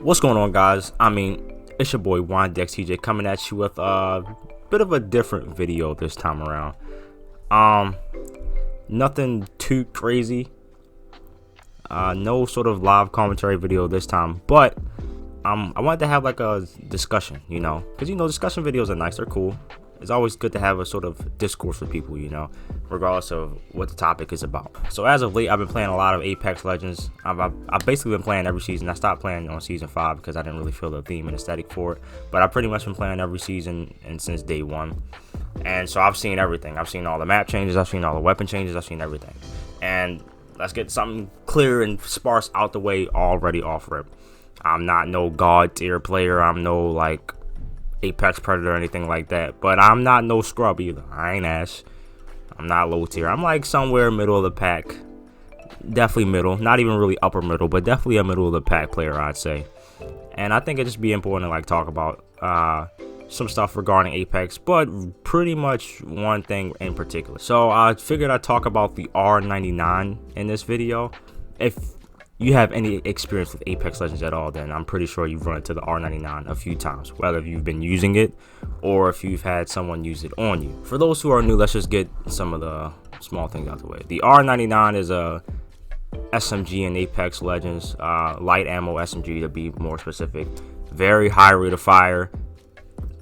What's going on, guys? It's your boy YDXTJ coming at you with a bit of a different video this time around. Nothing too crazy. No sort of live commentary video this time, but I wanted to have like a discussion, because discussion videos are nice, they're cool. It's always good to have a sort of discourse with people, regardless of what the topic is about. So as of late, I've been playing a lot of Apex Legends. I've basically been playing every season. I stopped playing on season 5 because I didn't really feel the theme and aesthetic for it. But I've pretty much been playing every season and since day one. And so I've seen everything. I've seen all the map changes. I've seen all the weapon changes. I've seen everything. And let's get something clear and sparse out the way already off rip. I'm not no god tier player. I'm no like Apex Predator or anything like that, but I'm not no scrub either. I ain't Ash. I'm not low tier. I'm like somewhere middle of the pack. Definitely middle. Not even really upper middle, but definitely a middle of the pack player, I'd say. And I think it'd just be important to like talk about some stuff regarding Apex, but pretty much one thing in particular. So I figured I'd talk about the R-99 in this video. If you have any experience with Apex Legends at all, then I'm pretty sure you've run into the R-99 a few times, whether you've been using it or if you've had someone use it on you. For those who are new, let's just get some of the small things out the way. The R-99 is a SMG in Apex Legends, light ammo SMG to be more specific. Very high rate of fire.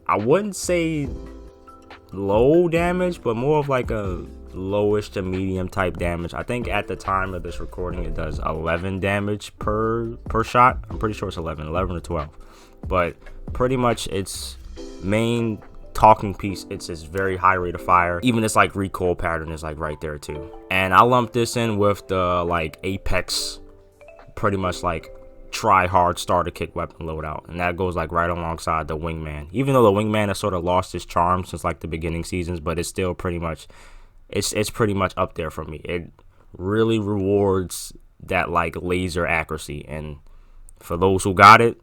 I wouldn't say low damage, but more of like a lowish to medium type damage. I think at the time of this recording it does 11 damage per shot. I'm pretty sure it's 11 or 12, but pretty much its main talking piece, it's this very high rate of fire. Even its like recoil pattern is like right there too. And I lumped this in with the like Apex pretty much like try hard starter kick weapon loadout, and that goes like right alongside the wingman, even though the wingman has sort of lost its charm since like the beginning seasons, but it's still pretty much it's pretty much up there for me. It really rewards that like laser accuracy, and for those who got it,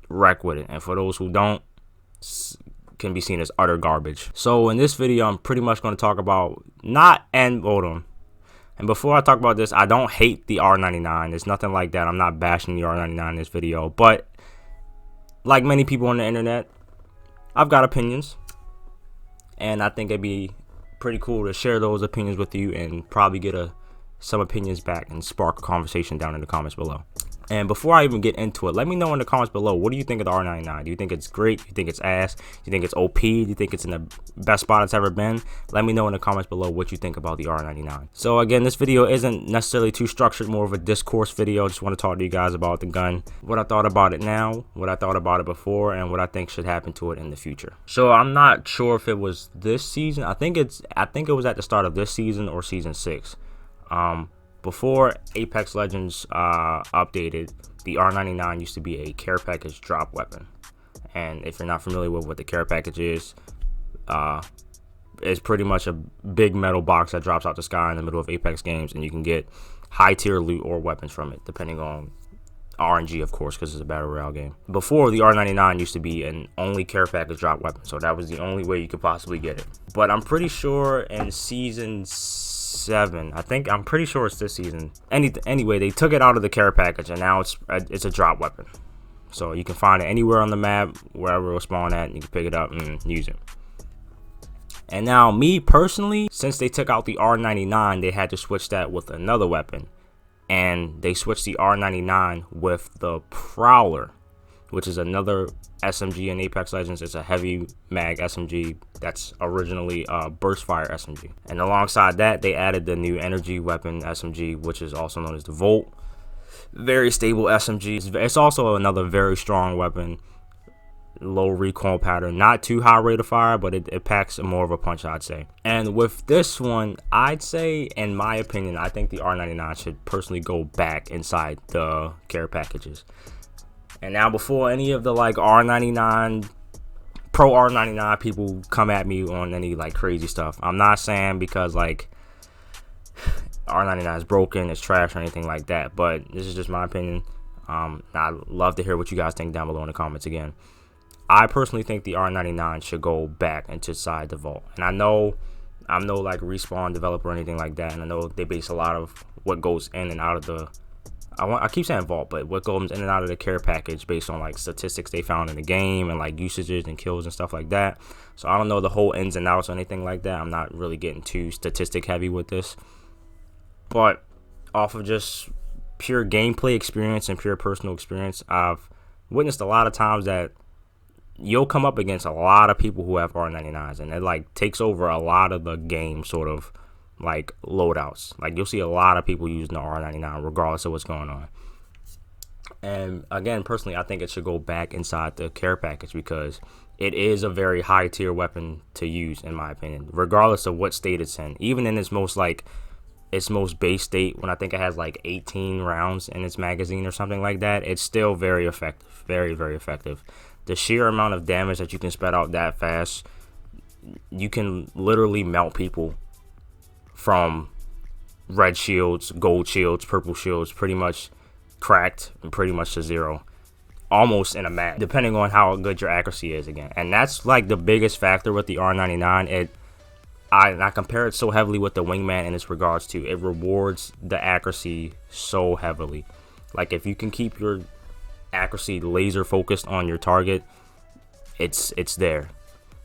wreck with it, and for those who don't, can be seen as utter garbage. So in this video, I'm pretty much going to talk about and before I talk about this, I don't hate the R-99. It's nothing like that. I'm not bashing the R-99 in this video, but like many people on the internet, I've got opinions, and I think it'd be pretty cool to share those opinions with you and probably get some opinions back and spark a conversation down in the comments below. And before I even get into it, let me know in the comments below, what do you think of the R-99? Do you think it's great? Do you think it's ass? Do you think it's OP? Do you think it's in the best spot it's ever been? Let me know in the comments below what you think about the R-99. So again, this video isn't necessarily too structured, more of a discourse video. I just want to talk to you guys about the gun, what I thought about it now, what I thought about it before, and what I think should happen to it in the future. So I'm not sure if it was this season. I think it was at the start of this season or season 6. Before Apex Legends updated, the R-99 used to be a care package drop weapon. And if you're not familiar with what the care package is, it's pretty much a big metal box that drops out the sky in the middle of Apex games, and you can get high tier loot or weapons from it, depending on RNG, of course, because it's a battle royale game. Before, the R-99 used to be an only care package drop weapon, so that was the only way you could possibly get it. But I'm pretty sure in season 7, I'm pretty sure it's this season. Anyway, they took it out of the care package, and now it's a drop weapon. So you can find it anywhere on the map, wherever it will spawn at, and you can pick it up and use it. And now, me personally, since they took out the R-99, they had to switch that with another weapon. And they switched the R-99 with the Prowler, which is another SMG in Apex Legends. It's a heavy mag SMG that's originally a burst fire SMG. And alongside that, they added the new energy weapon SMG, which is also known as the Volt. Very stable SMG. It's also another very strong weapon. Low recoil pattern, not too high rate of fire, but it packs more of a punch, I'd say. And with this one, I'd say, in my opinion, I think the R-99 should personally go back inside the care packages. And now, before any of the like R-99 pro R-99 people come at me on any like crazy stuff, I'm not saying because like R-99 is broken, it's trash, or anything like that, but this is just my opinion. I'd love to hear what you guys think down below in the comments. Again, I personally think the R-99 should go back inside the vault. And I'm no like Respawn developer or anything like that, and I know they base a lot of what goes in and out of the I keep saying vault, but what goes in and out of the care package based on like statistics they found in the game and like usages and kills and stuff like that. So I don't know the whole ins and outs or anything like that. I'm not really getting too statistic heavy with this, but off of just pure gameplay experience and pure personal experience, I've witnessed a lot of times that you'll come up against a lot of people who have R99s, and it like takes over a lot of the game sort of like loadouts. Like you'll see a lot of people using the R99 regardless of what's going on. And again, personally, I think it should go back inside the care package because it is a very high tier weapon to use, in my opinion, regardless of what state it's in. Even in its most base state, when I think it has like 18 rounds in its magazine or something like that, it's still very effective, very, very effective. The sheer amount of damage that you can spread out that fast, you can literally melt people from red shields, gold shields, purple shields, pretty much cracked and pretty much to zero, almost in a match, depending on how good your accuracy is again. And that's like the biggest factor with the R99. I compare it so heavily with the wingman in its regards to it rewards the accuracy so heavily. Like if you can keep your accuracy laser focused on your target, it's there.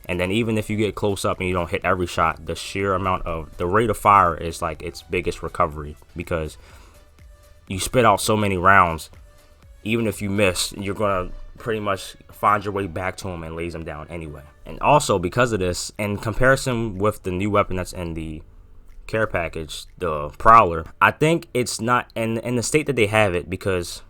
And then even if you get close up and you don't hit every shot, the sheer amount of the rate of fire is like its biggest recovery, because you spit out so many rounds. Even if you miss, you're gonna pretty much find your way back to him and lays him down anyway. And also because of this, in comparison with the new weapon that's in the care package, the Prowler, I think it's not in the state that they have it, because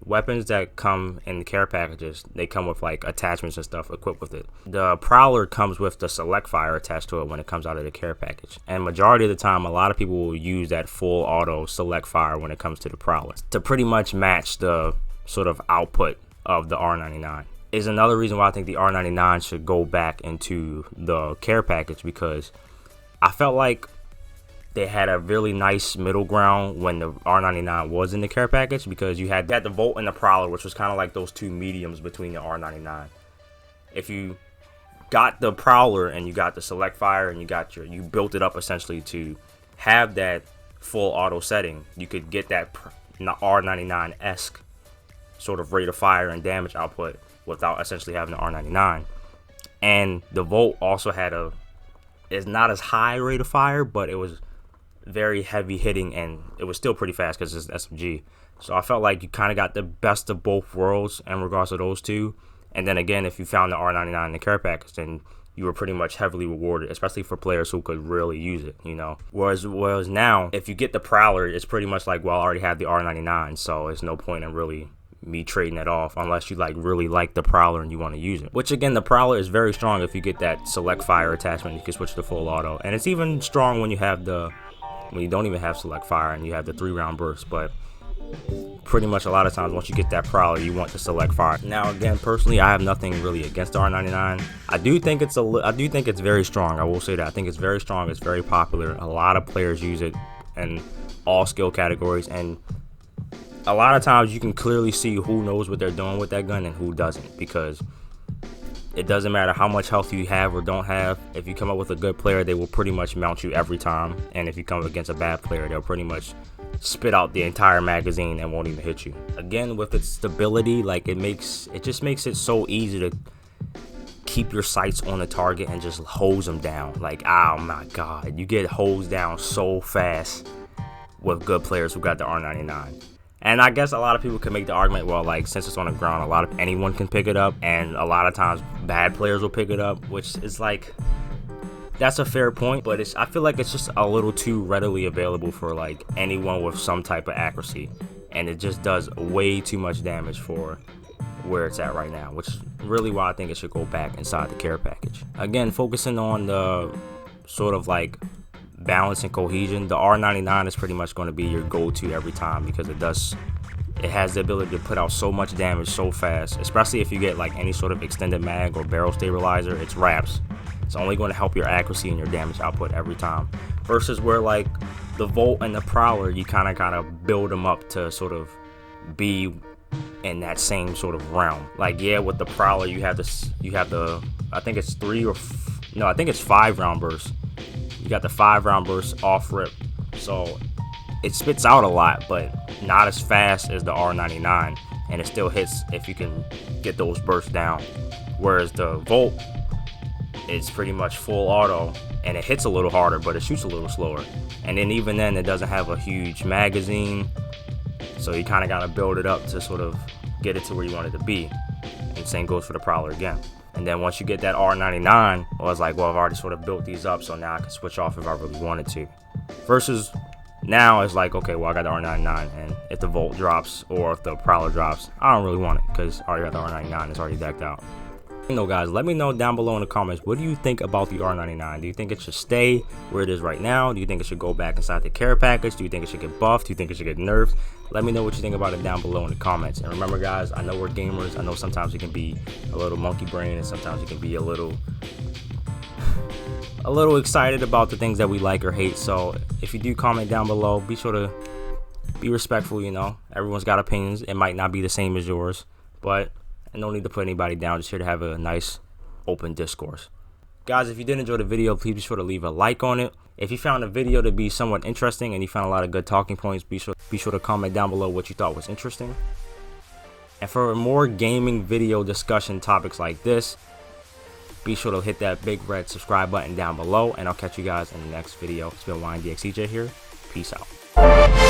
weapons that come in the care packages, they come with like attachments and stuff equipped with it. The Prowler comes with the select fire attached to it when it comes out of the care package, and majority of the time a lot of people will use that full auto select fire when it comes to the Prowler to pretty much match the sort of output of the R99. Is another reason why I think the R99 should go back into the care package, because I felt like they had a really nice middle ground when the R99 was in the care package, because you had the Volt and the Prowler, which was kind of like those two mediums between the R99. If you got the Prowler and you got the select fire and you built it up essentially to have that full auto setting, you could get that R99-esque sort of rate of fire and damage output without essentially having the R99. And the Volt also had is not as high rate of fire, but it was very heavy hitting, and it was still pretty fast because it's SMG. So I felt like you kind of got the best of both worlds in regards to those two. And then again, if you found the R99 in the care package, then you were pretty much heavily rewarded, especially for players who could really use it, you know. Whereas now, if you get the Prowler, it's pretty much like, well, I already have the R99, so there's no point in really me trading it off unless you like really like the Prowler and you want to use it. Which again, the Prowler is very strong if you get that select fire attachment. You can switch to full auto, and it's even strong when you don't even have select fire and you have the 3-round burst. But pretty much a lot of times once you get that Prowler, you want the select fire. Now again, personally, I have nothing really against the R99. I do think it's very strong. I will say that I think it's very strong. It's very popular. A lot of players use it in all skill categories, and a lot of times you can clearly see who knows what they're doing with that gun and who doesn't, because it doesn't matter how much health you have or don't have. If you come up with a good player, they will pretty much mount you every time. And if you come up against a bad player, they'll pretty much spit out the entire magazine and won't even hit you. Again, with its stability, like it just makes it so easy to keep your sights on the target and just hose them down. Like, oh my god, you get hosed down so fast with good players who got the R99. And I guess a lot of people can make the argument, well, like, since it's on the ground, anyone can pick it up, and a lot of times bad players will pick it up, which is like, that's a fair point, but I feel like it's just a little too readily available for like anyone with some type of accuracy, and it just does way too much damage for where it's at right now, which is really why I think it should go back inside the care package. Again, focusing on the sort of like balance and cohesion, the R99 is pretty much going to be your go-to every time, because it has the ability to put out so much damage so fast, especially if you get like any sort of extended mag or barrel stabilizer. It's wraps. It's only going to help your accuracy and your damage output every time, versus where like the Volt and the Prowler, you kind of build them up to sort of be in that same sort of realm. Like, yeah, with the Prowler you have the I think it's 5-round burst. You got the 5-round burst off rip, so it spits out a lot, but not as fast as the R-99, and it still hits if you can get those bursts down. Whereas the Volt, it's pretty much full auto, and it hits a little harder, but it shoots a little slower. And then even then, it doesn't have a huge magazine, so you kind of got to build it up to sort of get it to where you want it to be. And same goes for the Prowler again. And then once you get that R-99, well, it's like, well, I've already sort of built these up, so now I can switch off if I really wanted to. Versus now, it's like, okay, well, I got the R-99, and if the Volt drops or if the Prowler drops, I don't really want it because I already got the R-99. It's already decked out. You know, guys, let me know down below in the comments, what do you think about the R-99? Do you think it should stay where it is right now? Do you think it should go back inside the care package? Do you think it should get buffed? Do you think it should get nerfed? Let me know what you think about it down below in the comments. And remember, guys, I know we're gamers. I know sometimes it can be a little monkey brain, and sometimes it can be a little excited about the things that we like or hate. So if you do comment down below, be sure to be respectful. You know, everyone's got opinions. It might not be the same as yours, but no need to put anybody down. Just here to have a nice open discourse. Guys, if you did enjoy the video, please be sure to leave a like on it. If you found the video to be somewhat interesting and you found a lot of good talking points, be sure to comment down below what you thought was interesting. And for more gaming video discussion topics like this, be sure to hit that big red subscribe button down below, and I'll catch you guys in the next video. It's been YNDXCJ here. Peace out.